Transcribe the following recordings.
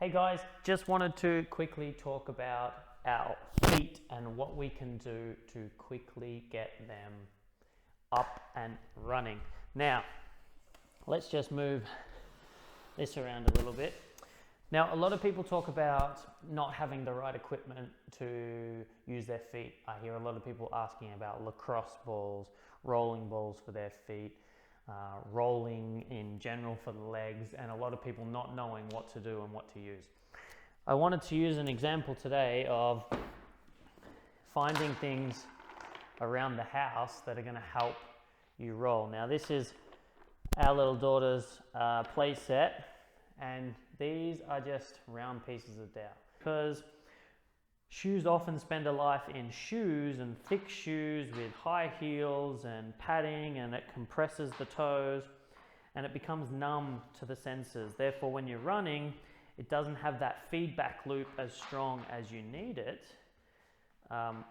Hey guys, just wanted to quickly talk about our feet and what we can do to quickly get them up and running. Now, let's just move this around a little bit. Now, a lot of people talk about not having the right equipment to use their feet. I hear a lot of people asking about lacrosse balls, rolling balls for their feet, rolling in general for the legs, and a lot of people not knowing what to do and what to use. I wanted to use an example today of finding things around the house that are going to help you roll. Now, this is our little daughter's play set, and these are just round pieces of dowel, because shoes often spend a life in shoes and thick shoes with high heels and padding, and it compresses the toes and it becomes numb to the senses. Therefore, when you're running, it doesn't have that feedback loop as strong as you need it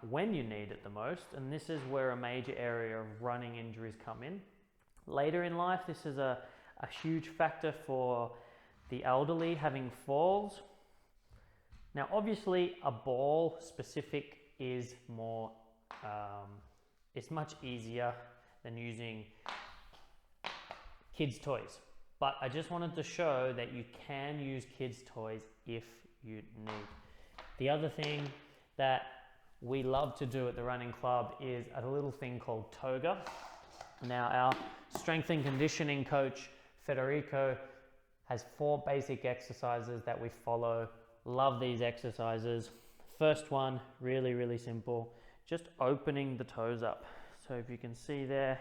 when you need it the most. And this is where a major area of running injuries come in. Later in life, this is a huge factor for the elderly having falls. Now, obviously, a ball specific is more, it's much easier than using kids' toys. But I just wanted to show that you can use kids' toys if you need. The other thing that we love to do at the running club is a little thing called toga. Now, our strength and conditioning coach, Federico, has 4 basic exercises that we follow. Love these exercises. First one, really simple, just opening the toes up. So if you can see there,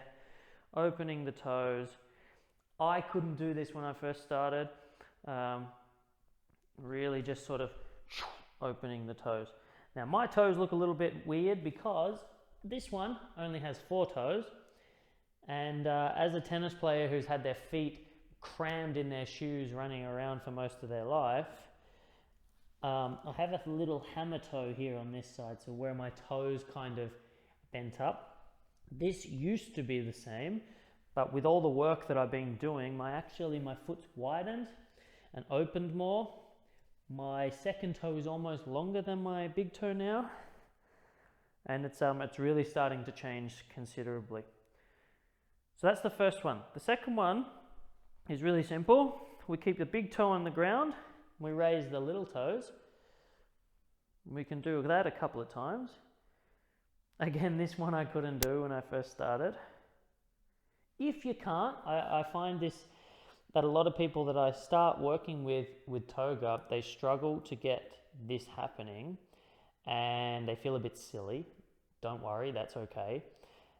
opening the toes. I couldn't do this when I first started. Really just sort of opening the toes. Now my toes look a little bit weird because this one only has 4 toes. And as a tennis player who's had their feet crammed in their shoes running around for most of their life, I have a little hammer toe here on this side, so where my toes kind of bent up. This used to be the same, but with all the work that I've been doing, my foot's widened and opened more. My second toe is almost longer than my big toe now, and it's really starting to change considerably. So that's the first one. The second one is really simple. We keep the big toe on the ground. We raise the little toes. We can do that a couple of times. Again, this one I couldn't do when I first started. If you can't, I find that a lot of people that I start working with toga, they struggle to get this happening and they feel a bit silly. Don't worry, that's okay.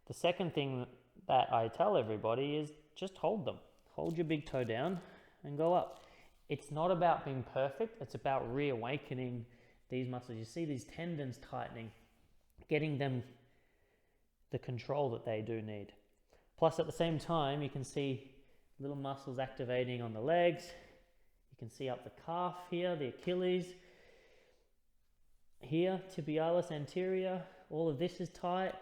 The second thing that I tell everybody is just hold them. Hold your big toe down and go up. It's not about being perfect, it's about reawakening these muscles. You see these tendons tightening, getting them the control that they do need. Plus at the same time, you can see little muscles activating on the legs. You can see up the calf here, the Achilles. Here, tibialis anterior, all of this is tight.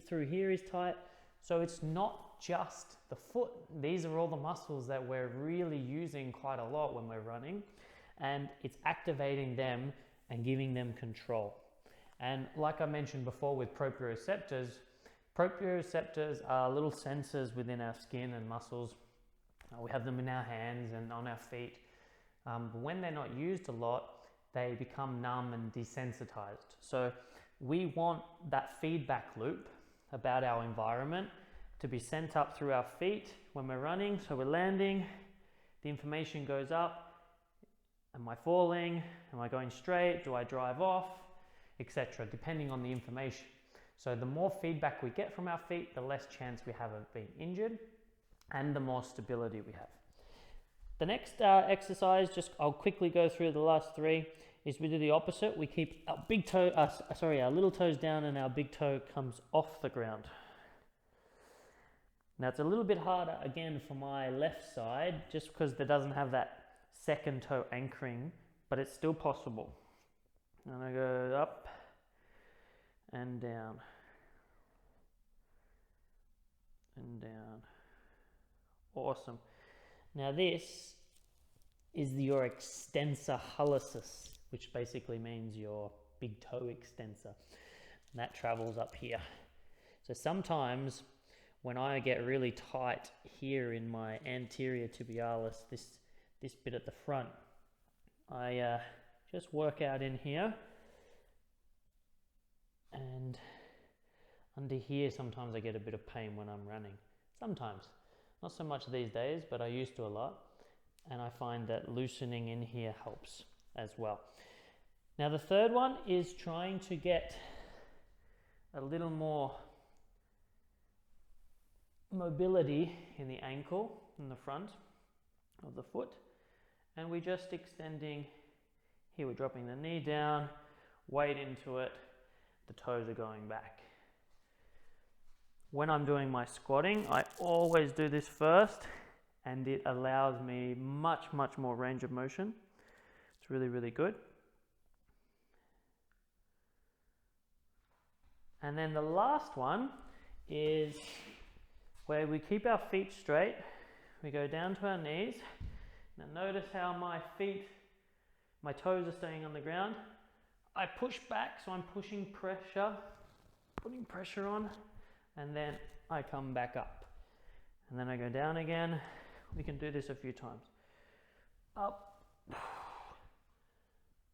Through here is tight. So it's not just the foot. These are all the muscles that we're really using quite a lot when we're running, and it's activating them and giving them control. And like I mentioned before with proprioceptors are little sensors within our skin and muscles. We have them in our hands and on our feet. When they're not used a lot, they become numb and desensitized. So we want that feedback loop about our environment to be sent up through our feet when we're running. So we're landing, the information goes up. Am I falling? Am I going straight? Do I drive off? Etc. depending on the information. So the more feedback we get from our feet, the less chance we have of being injured and the more stability we have. The next exercise, I'll quickly go through the last 3, is we do the opposite. We keep our our little toes down and our big toe comes off the ground. Now it's a little bit harder again for my left side just because there doesn't have that second toe anchoring, but it's still possible. And I go up and down and down. Awesome. Now this is your extensor hallucis, which basically means your big toe extensor. And that travels up here. So sometimes when I get really tight here in my anterior tibialis, this bit at the front, I just work out in here, and under here sometimes I get a bit of pain when I'm running. Sometimes, not so much these days, but I used to a lot, and I find that loosening in here helps as well. Now the third one is trying to get a little more mobility in the ankle, in the front of the foot, and we're just extending here. We're dropping the knee down, weight into it, the toes are going back. When I'm doing my squatting, I always do this first, and it allows me much more range of motion. It's really good. And then the last one is where we keep our feet straight. We go down to our knees. Now notice how my toes are staying on the ground. I push back, so I'm putting pressure on, and then I come back up. And then I go down again. We can do this a few times. Up,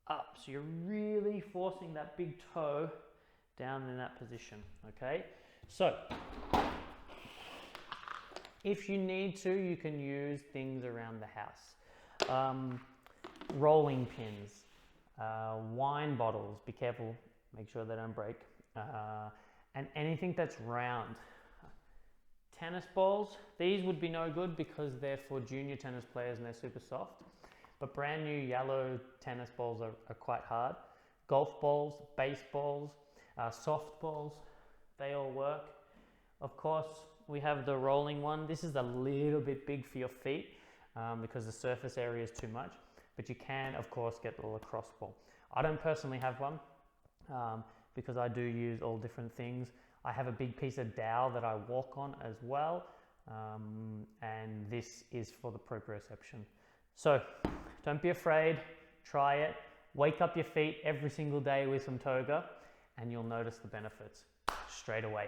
up. So you're really forcing that big toe down in that position, okay? So, if you need to, you can use things around the house. Rolling pins, wine bottles, be careful, make sure they don't break, and anything that's round. Tennis balls, these would be no good because they're for junior tennis players and they're super soft, but brand new yellow tennis balls are quite hard. Golf balls, baseballs, softballs, they all work. Of course, we have the rolling one. This is a little bit big for your feet because the surface area is too much, but you can, of course, get the lacrosse ball. I don't personally have one because I do use all different things. I have a big piece of dowel that I walk on as well, and this is for the proprioception. So don't be afraid, try it. Wake up your feet every single day with some toga, and you'll notice the benefits straight away.